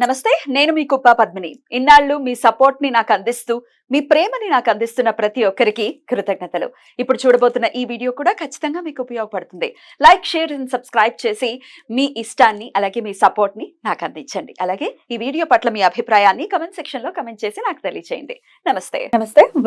నమస్తే, నేను మీ కుప్ప పద్మిని. ఇన్నాళ్ళు మీ సపోర్ట్ ని నాకు అందిస్తూ, మీ ప్రేమని నాకు అందిస్తున్న ప్రతి ఒక్కరికి కృతజ్ఞతలు. ఇప్పుడు చూడబోతున్న ఈ వీడియో కూడా ఖచ్చితంగా మీకు ఉపయోగపడుతుంది. లైక్, షేర్ అండ్ సబ్స్క్రైబ్ చేసి మీ ఇష్టాన్ని అలాగే మీ సపోర్ట్ ని నాకు అందించండి. అలాగే ఈ వీడియో పట్ల మీ అభిప్రాయాన్ని కమెంట్ సెక్షన్ లో కమెంట్ చేసి నాకు తెలియజేయండి. నమస్తే,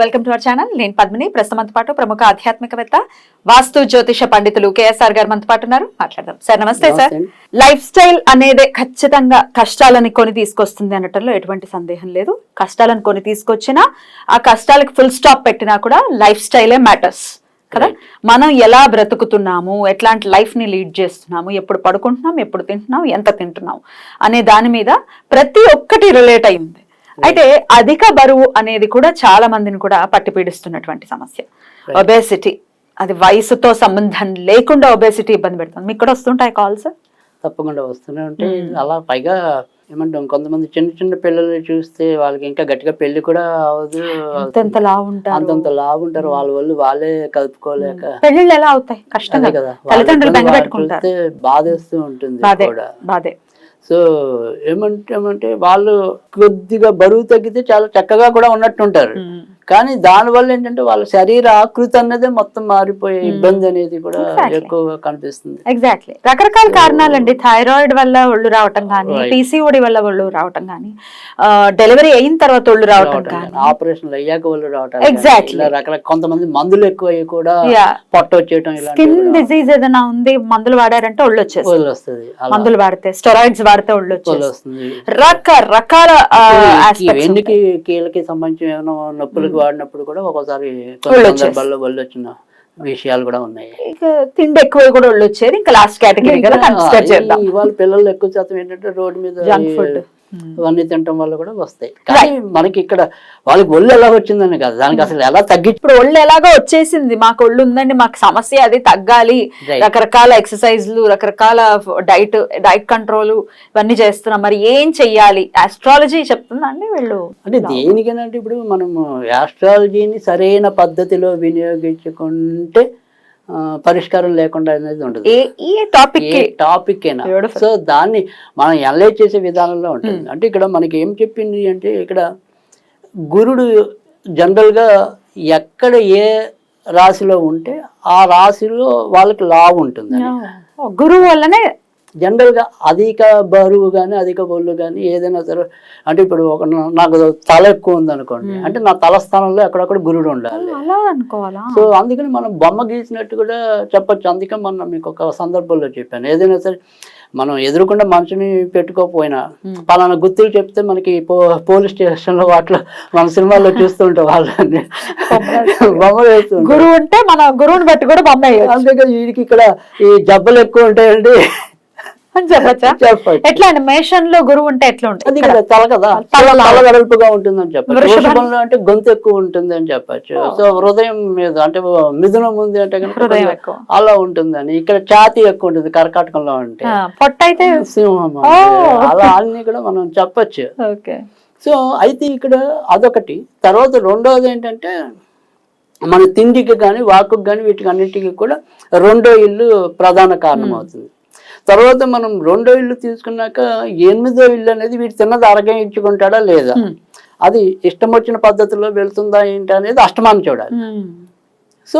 వెల్కమ్ టు అవర్ ఛానల్. నేను పద్మిని. ప్రస్తుతంతో పాటు ప్రముఖ ఆధ్యాత్మికవేత్త, వాస్తు జ్యోతిష పండితులు కేఎస్ఆర్ గారు మనతో పాటు ఉన్నారు. మాట్లాడదాం. సార్ నమస్తే. సార్, లైఫ్ స్టైల్ అనేది ఖచ్చితంగా కష్టాలని కొని తీసుకొస్తుంది అనటంలో ఎటువంటి సందేహం లేదు. కష్టాలను కొని తీసుకొచ్చినా ఆ కష్టాలకు ఫుల్ స్టాప్ పెట్టినా కూడా లైఫ్ స్టైలే మ్యాటర్స్ కదా. మనం ఎలా బ్రతుకుతున్నాము, ఎట్లాంటి లైఫ్ ని లీడ్ చేస్తున్నాము, ఎప్పుడు పడుకుంటున్నాం, ఎప్పుడు తింటున్నాం, ఎంత తింటున్నాం అనే దాని మీద ప్రతి ఒక్కటి రిలేట్ అయింది. అయితే అధిక బరువు అనేది కూడా చాలా మందిని కూడా పట్టిపీడిస్తున్నటువంటి సమస్య. ఒబేసిటీ, అది వయసుతో సంబంధం లేకుండా ఒబేసిటీ ఇబ్బంది పెడుతుంది. మీకు కూడా వస్తుంటాయి కాల్స్? తప్పకుండా వస్తూనే ఉంటే అలా పైగా ఏమంటాం, కొంతమంది చిన్న చిన్న పిల్లలు చూస్తే వాళ్ళకి ఇంకా గట్టిగా పెళ్లి కూడా అవదు, అంతంత లావు ఉంటారు. వాళ్ళే కలుపుకోలేక పెళ్లిళ్ళు ఎలా అవుతాయి, కష్టం కదా. తల్లిదండ్రులు బాధేస్తూ ఉంటుంది కూడా. బాధే. సో ఏమంటే వాళ్ళు కొద్దిగా బరువు తగ్గితే చాలా చక్కగా కూడా ఉన్నట్టుంటారు. కానీ దానివల్ల ఏంటంటే వాళ్ళ శరీర ఆకృతి అన్నదే మొత్తం మారిపోయే ఇబ్బంది అనేది కూడా ఎక్కువగా కనిపిస్తుంది. ఎగ్జాక్ట్లీ. రకరకాల కారణాలండి. థైరాయిడ్ వల్ల ఒళ్ళు రావటం కానీ, పీసీఓడి వల్ల ఒళ్ళు రావటం కానీ, డెలివరీ అయిన తర్వాత ఒళ్ళు రావటం కానీ, ఆపరేషన్లు అయ్యాక ఒళ్ళు రావటం, ఎగ్జాక్ట్లీ రకరకాల కొంతమంది మందులు ఎక్కువ అయ్యి కూడా పొట్ట వచ్చేయటం, స్కిన్ డిజీజ్ ఏదైనా ఉంది, మందులు వాడారంటే ఒళ్ళు వచ్చేస్తుంది. మందులు వాడితే, స్టెరాయిడ్స్ వాడితే ఒళ్ళు వచ్చేస్తుంది. రకరకాల ఎన్నికి కీళ్ళకి సంబంధించిన ఏమైనా నొప్పులు వాడినప్పుడు కూడా ఒక్కోసారి సందర్భాల్లో ఒళ్ళు వచ్చిన విషయాలు కూడా ఉన్నాయి. ఇక తిండి ఎక్కువ కూడా ఒళ్ళు వచ్చేది. ఇంకా లాస్ట్ కేటగిరీ ఇవాళ పిల్లలు ఎక్కువ శాతం ఏంటంటే రోడ్డు మీద జంక్ ఫుడ్ ఇవన్నీ తినటం వల్ల కూడా వస్తాయి. కానీ మనకి ఇక్కడ వాళ్ళకి ఒళ్ళు ఎలా వచ్చిందని కాదు, దానికి అసలు ఎలా తగ్గించి. ఇప్పుడు ఒళ్ళు ఎలాగో వచ్చేసింది, మాకు ఒళ్ళు ఉందండి, మాకు సమస్య అది తగ్గాలి, రకరకాల ఎక్సర్సైజ్లు, రకరకాల డైట్ కంట్రోల్ ఇవన్నీ చేస్తున్నాం, మరి ఏం చెయ్యాలి? ఆస్ట్రాలజీ చెప్తుందా అండి వీళ్ళు? అంటే దేనికైనా ఇప్పుడు మనము ఆస్ట్రాలజీని సరైన పద్ధతిలో వినియోగించుకుంటే పరిష్కారం లేకుండా అనేది ఉండదు. టాపిక్ అయినా సో దాన్ని మనం అనలైజ్ చేసే విధానంలో ఉంటుంది. అంటే ఇక్కడ మనకి ఏం చెప్పింది అంటే, ఇక్కడ గురుడు జనరల్గా ఎక్కడ ఏ రాశిలో ఉంటే ఆ రాశిలో వాళ్ళకి లావు ఉంటుంది. గురువు వల్లనే జనరల్ గా అధిక బరువు కానీ అధిక బొల్లు కానీ ఏదైనా సరే, అంటే ఇప్పుడు నాకు తల ఎక్కువ ఉంది అనుకోండి, అంటే నా తల స్థానంలో ఎక్కడొక్కడ గురుడు ఉండాలి. సో అందుకని మనం బొమ్మ గీసినట్టు కూడా చెప్పొచ్చు. అందుకే మనం మీకు ఒక సందర్భంలో చెప్పాను, ఏదైనా సరే మనం ఎదురుకుండా మనిషిని పెట్టుకోకపోయినా పలానా గుర్తులు చెప్తే మనకి పోలీస్ స్టేషన్ లో వాటిలో మన సినిమాల్లో చూస్తుంటాం వాళ్ళని బొమ్మ వేస్తూ. గురువు ఉంటే మన గురువుని బట్టి కూడా బొమ్మ. అందుకే వీడికి ఇక్కడ ఈ జబ్బలు ఎక్కువ ఉంటాయండి అని చెప్పచ్చా? ఎట్లా అండి, మేషన్ లో గురువు ఉంటే ఎట్లా ఉంటుంది? తల కదా, తల వెడల్పుగా ఉంటుంది అని చెప్పచ్చు. వృషభంలో అంటే గొంతు ఎక్కువ ఉంటుంది అని చెప్పచ్చు. సో హృదయం మీద అంటే మిథునం ఉంది అంటే కనుక అలా ఉంటుందని. ఇక్కడ ఛాతీ ఎక్కువ ఉంటుంది కర్కాటకంలో అంటే, పొట్ట అయితే సింహం, అలా అన్ని కూడా మనం చెప్పచ్చు. సో అయితే ఇక్కడ అదొకటి. తర్వాత రెండోది ఏంటంటే, మన తిండికి కానీ వాకుకి కానీ వీటికి అన్నిటికీ కూడా రెండో ఇల్లు ప్రధాన కారణం అవుతుంది. తర్వాత మనం రెండో ఇల్లు తీసుకున్నాక ఎనిమిదో ఇల్లు అనేది వీటి తిన్నది అరగించుకుంటాడా లేదా, అది ఇష్టం వచ్చిన పద్ధతిలో వెళ్తుందా ఏంటి అనేది అష్టమాన్ని చూడాలి. సో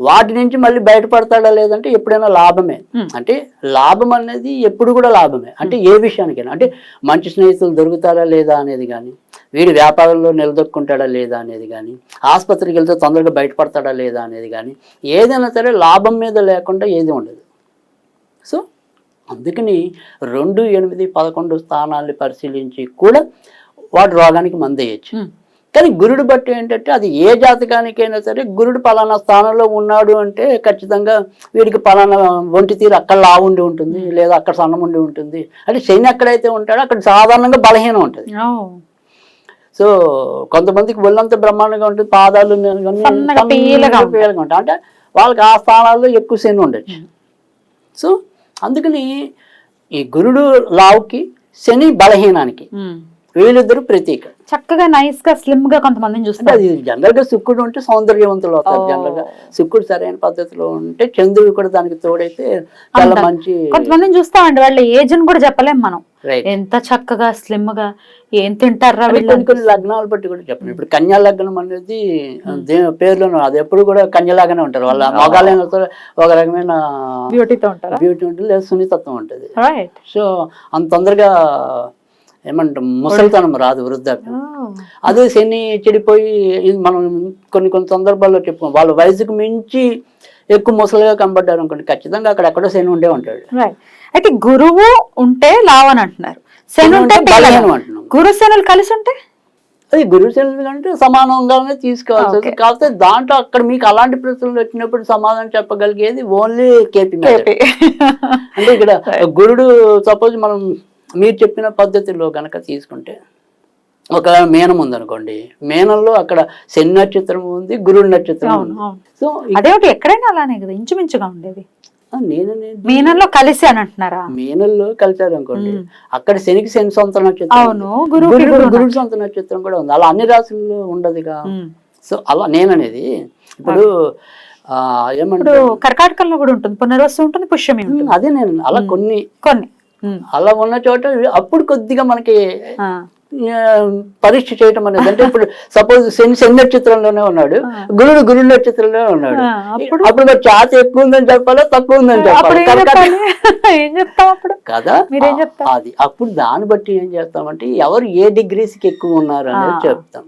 వాటి నుంచి మళ్ళీ బయటపడతాడా లేదంటే ఎప్పుడైనా లాభమే. అంటే లాభం అనేది ఎప్పుడు కూడా లాభమే. అంటే ఏ విషయానికైనా, అంటే మంచి స్నేహితులు దొరుకుతారా లేదా అనేది కానీ, వీడి వ్యాపారంలో నిలదొక్కుంటాడా లేదా అనేది కానీ, ఆసుపత్రికి వెళ్తే తొందరగా బయటపడతాడా లేదా అనేది కానీ, ఏదైనా సరే లాభం మీద లేకుండా ఏది ఉండదు. సో అందుకని 2, 8, 11 స్థానాన్ని పరిశీలించి కూడా వాడు రోగానికి మందేయచ్చు. కానీ గురుడు బట్టి ఏంటంటే, అది ఏ జాతకానికైనా సరే గురుడు పలానా స్థానంలో ఉన్నాడు అంటే ఖచ్చితంగా వీడికి పలానా ఒంటి తీరు అక్కడ లావు ఉండి ఉంటుంది, లేదా అక్కడ సన్నం ఉండి ఉంటుంది. అంటే శని ఎక్కడైతే ఉంటాడో అక్కడ సాధారణంగా బలహీనం ఉంటుంది. సో కొంతమందికి ఒళ్ళంతా బ్రహ్మాండంగా ఉంటుంది, పాదాలు ఉంటాయి, అంటే వాళ్ళకి ఆ స్థానాల్లో ఎక్కువ శని ఉండొచ్చు. సో అందుకని ఈ గురుడు లావుకి, శని బలహీనానికి. వీళ్ళిద్దరు ప్రతీక. చక్కగా నైస్ గా స్లిమ్ గా కొంతమందిని అంటే చూస్తారు. అది జనరల్ గా శుక్రుడు ఉంటే సౌందర్యవంతులు అవుతారు. జనరల్ గా శుక్రుడు సరైన పద్ధతిలో ఉంటే చంద్రుడు కూడా దానికి తోడైతే చాలా మంచి. కొంతమందిని చూస్తామండి, వాళ్ళ ఏజ్ అని కూడా చెప్పలేం మనం, రైట్. ఎంత చక్కగా స్లిమ్ గా ఏం తింటారా వీళ్ళు. కొన్ని కొన్ని లగ్నాలు బట్టి కూడా చెప్పండి. ఇప్పుడు కన్యా లగ్నం అనేది పేర్లోనూ అది ఎప్పుడు కూడా కన్యలాగానే ఉంటారు. వాళ్ళ మగాలైన ఒక రకమైన బ్యూటీతో ఉంటారా? బ్యూటీ ఉంటుంది, లేదా సున్నితత్వం ఉంటుంది. రైట్. సో అంత తొందరగా ఏమంటాం ముసలితనం రాదు, వృద్ధాప్యం. అదే శని చెడిపోయి ఇది మనం కొన్ని కొన్ని సందర్భాల్లో చెప్పుకోం, వాళ్ళ వయసుకు మించి ఎక్కువ ముసలిగా కనబడ్డారు అనుకోండి, ఖచ్చితంగా అక్కడ ఎక్కడో శని ఉండే ఉంటాడు. రైట్. అయితే గురువు ఉంటే లావని అంటున్నారు, శని ఉంటే బలహీనం అంటున్నాం. గురు శనులు కలిసి ఉంటే అది గురువు శని అంటే సమానంగానే తీసుకోవాల్సి వస్తుంది. కాకపోతే దాంట్లో అక్కడ మీకు అలాంటి ప్రశ్నలు వచ్చినప్పుడు సమాధానం చెప్పగలిగేది ఓన్లీ కేపీ. అంటే ఇక్కడ గురుడు సపోజ్ మనం మీరు చెప్పిన పద్ధతిలో గనక తీసుకుంటే, ఒక మేనం ఉందనుకోండి, మేనంలో అక్కడ శని నక్షత్రం ఉంది, గురుడు నక్షత్రం ఉంది. సో అదేమిటి ఎక్కడైనా అలానే కదా ఇంచుమించుగా ఉండేది. నేననేది మీనంలో కలిసి అని అంటున్నారా? మీనంలో కలిసారు అనుకోండి, అక్కడ శనికి శని సొంత నక్షత్రం, అవును, గురుడు సొంత నక్షత్రం కూడా ఉంది. అలా అన్ని రాశుల్లో ఉండదుగా. సో అలా నేననేది ఇప్పుడు ఏమంటారు, కర్కాటకంలో కూడా ఉంటుంది, పునర్వసు ఉంటుంది, పుష్యమి ఉంటుంది. అదే నేను అలా కొన్ని కొన్ని అలా ఉన్న చోట అప్పుడు కొద్దిగా మనకి పరీక్ష చేయటం అనేది. అంటే ఇప్పుడు సపోజ్ శని నక్షత్రంలోనే ఉన్నాడు, గురుడు నక్షత్రంలోనే ఉన్నాడు, అప్పుడు మరి ఛార్జ్ ఎక్కువ ఉందని చెప్పాలా తక్కువ ఉందని చెప్పాలి కదా. అది అప్పుడు దాన్ని బట్టి ఏం చేస్తామంటే ఎవరు ఏ డిగ్రీస్ కి ఎక్కువ ఉన్నారు అనేది చెప్తాం.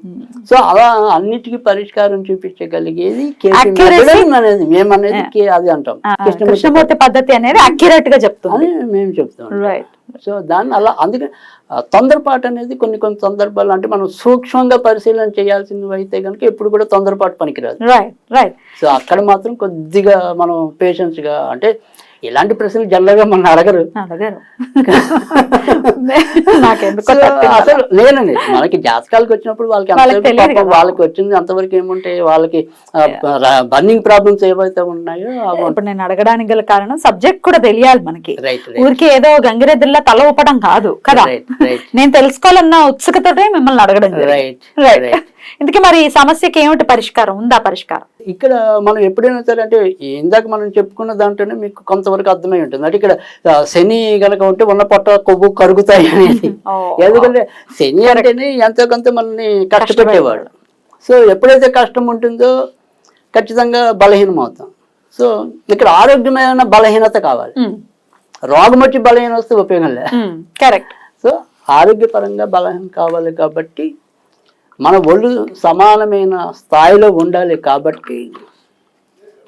సో అలా అన్నిటికీ పరిష్కారం చూపించగలిగేది అనేది మేమనేది అది అంటాం. కృష్ణమూర్తి పద్ధతి అనేది అక్యురేట్ గా చెప్తాం మేము చెప్తాం. సో దాన్ని అలా అందుకే తొందరపాటు అనేది కొన్ని కొన్ని సందర్భాలు అంటే మనం సూక్ష్మంగా పరిశీలన చేయాల్సినవి అయితే కనుక ఎప్పుడు కూడా తొందరపాటు పనికిరాదు. సో అక్కడ మాత్రం కొద్దిగా మనం పేషెన్స్ గా, అంటే ఇలాంటి ప్రశ్నలు జనరల్గా మన అడగరు. అసలు నేనండి మనకి జాతకాలకు వచ్చినప్పుడు వాళ్ళకి వచ్చింది అంతవరకు ఏముంటాయి, వాళ్ళకి బర్నింగ్ ప్రాబ్లమ్స్ ఏవైతే ఉన్నాయో ఇప్పుడు నేను అడగడానికి గల కారణం సబ్జెక్ట్ కూడా తెలియాలి మనకి. ఊరికి ఏదో గంగిరెద్దుల్లా తల ఊపడం కాదు కదా, నేను తెలుసుకోవాలన్న ఉత్సుకతోటే మిమ్మల్ని అడగడం. ఇందుకే మరి ఈ సమస్యకి ఏమిటి పరిష్కారం, ఉందా పరిష్కారం? ఇక్కడ మనం ఎప్పుడైనా సరే అంటే ఇందాక మనం చెప్పుకున్న దాంట్లోనే మీకు కొంతవరకు అర్థమై ఉంటుంది. అంటే ఇక్కడ శని గనక ఉంటే ఉన్న పొట్ట కొవ్వు కరుగుతాయి అనేది. ఎందుకంటే శని అంటేనే ఎంతో కొంత మనల్ని కష్టపెట్టేవాడు. సో ఎప్పుడైతే కష్టం ఉంటుందో ఖచ్చితంగా బలహీనం అవుతాం. సో ఇక్కడ ఆరోగ్యమైన బలహీనత కావాలి, రోగం వచ్చి బలహీన వస్తే ఉపయోగం లేదు. కరెక్ట్. సో ఆరోగ్యపరంగా బలహీనం కావాలి కాబట్టి మన ఒళ్ళు సమానమైన స్థాయిలో ఉండాలి. కాబట్టి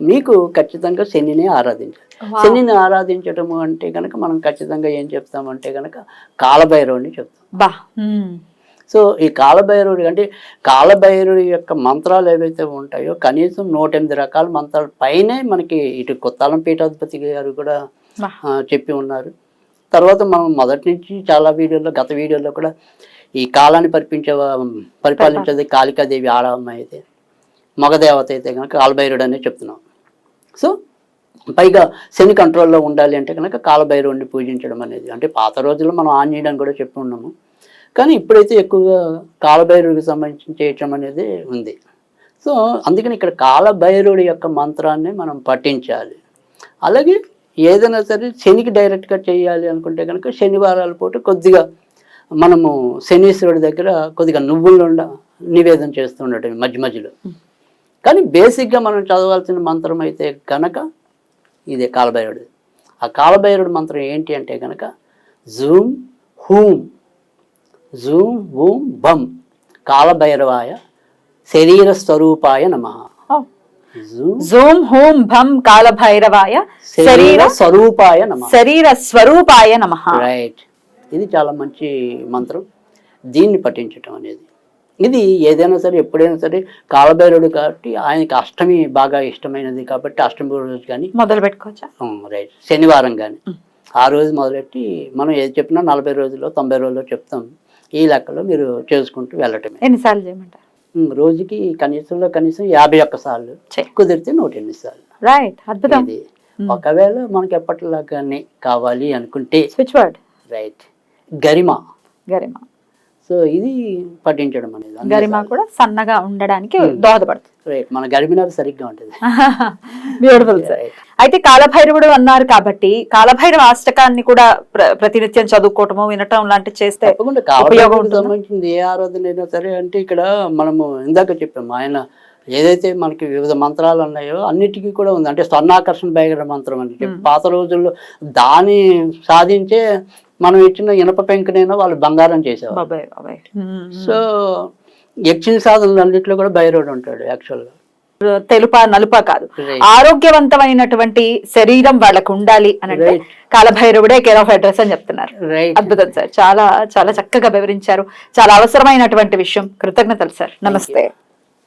మీకు ఖచ్చితంగా శనిని ఆరాధించాలి. శనిని ఆరాధించటము అంటే కనుక మనం ఖచ్చితంగా ఏం చెప్తామంటే కనుక కాలభైరవుని చెప్తాం. సో ఈ కాలభైరవుడి అంటే కాలభైరవుడి యొక్క మంత్రాలు ఏవైతే ఉంటాయో కనీసం 108 రకాల మంత్రాల పైనే మనకి ఇటు కొత్తాలం పీఠాధిపతి గారు కూడా చెప్పి ఉన్నారు. తర్వాత మనం మొదటి నుంచి చాలా వీడియోల్లో గత వీడియోల్లో కూడా ఈ కాలాన్ని పరిపాలించేది కాళికాదేవి ఆడమ్మ అయితే, మగదేవత అయితే కనుక కాలభైరుడు అనే చెప్తున్నాం. సో పైగా శని కంట్రోల్లో ఉండాలి అంటే కనుక కాలభైరవుడిని పూజించడం అనేది, అంటే పాత రోజుల్లో మనం ఆంజనేయుడు కూడా చెప్పి ఉన్నాము, కానీ ఇప్పుడైతే ఎక్కువగా కాలభైరవుడికి సంబంధించి చేయటం అనేది ఉంది. సో అందుకని ఇక్కడ కాలభైరవుడి యొక్క మంత్రాన్ని మనం పఠించాలి. అలాగే ఏదైనా సరే శనికి డైరెక్ట్గా చేయాలి అనుకుంటే కనుక శనివారాల పూట కొద్దిగా మనము శనీశ్వరుడి దగ్గర కొద్దిగా నువ్వులు నివేదన చేస్తూ ఉండటం మధ్య మధ్యలో. కానీ బేసిక్గా మనం చదవాల్సిన మంత్రం అయితే కనుక ఇదే కాలభైరుడు. ఆ కాలభైరుడు మంత్రం ఏంటి అంటే కనుక జూమ్ హూమ్ జూమ్ హూమ్ బం కాలభైరవాయ శరీర స్వరూపాయ నమః. జూమ్ హూమ్ భం కాలభైరవాయ శరీర స్వరూపాయ నమః. శరీర స్వరూపాయ నమః. రైట్. ఇది చాలా మంచి మంత్రం. దీన్ని పఠించటం అనేది ఇది ఏదైనా సరే ఎప్పుడైనా సరే కాలభైరవుడు కాబట్టి ఆయనకి అష్టమి బాగా ఇష్టమైనది కాబట్టి అష్టమి రోజు కానీ మొదలు పెట్టుకోవచ్చా? రైట్. శనివారం కానీ ఆ రోజు మొదలెట్టి మనం ఏది చెప్పినా 40 రోజుల్లో 90 రోజుల్లో చెప్తాం. ఈ లెక్కలో మీరు చేసుకుంటూ వెళ్ళటమే. ఎన్నిసార్లు చేయమంటారు? రోజుకి కనీసం 51 సార్లు, కుదిరితే 108 సార్లు. రైట్. అద్భుతం. ఇది ఒకవేళ మనకి ఎప్పటిలాగానే కావాలి అనుకుంటే స్విచ్ వర్డ్. రైట్. గరిమ. గరిమ. సో ఇది పఠించడం అనేది గరిమ కూడా సన్నగా ఉండడానికి దోహదపడుతుంది. రైట్, మన గరిమినారు సరిగ్గా ఉంటుంది. Beautiful sir. అయితే కాలభైరవుడు అన్నారు కాబట్టి కాలభైరవ అష్టకాన్ని కూడా ప్రతినిత్యం చదువుకోవటము వినటం లాంటివి చేస్తే తప్పకుండా కాలభైరవుడికి సంబంధించింది ఏ ఆరాధన అయినా సరే అంటే ఇక్కడ మనము ఇందాక చెప్పాము ఆయన ఏదైతే మనకి వివిధ మంత్రాలు ఉన్నాయో అన్నిటికీ కూడా ఉంది. అంటే స్వర్ణాకర్షణ భైరవ మంత్రం అని చెప్పి పాత రోజుల్లో దాన్ని సాధించే మనం ఇచ్చిన ఇనప పెంకునైనా వాళ్ళు బంగారం చేసేవారు. సో యక్షిణ సాధనలు అన్నింటిలో కూడా భైరవుడు ఉంటాడు యాక్చువల్గా. తెలుపా నలుపా కాదు, ఆరోగ్యవంతమైనటువంటి శరీరం వాళ్ళకు ఉండాలి అని కాలభైరవుడే కేర్ ఆఫ్ అడ్రస్ అని చెప్తున్నారు. అద్భుతం సార్, చాలా చాలా చక్కగా వివరించారు. చాలా అవసరమైనటువంటి విషయం. కృతజ్ఞతలు సార్. నమస్తే.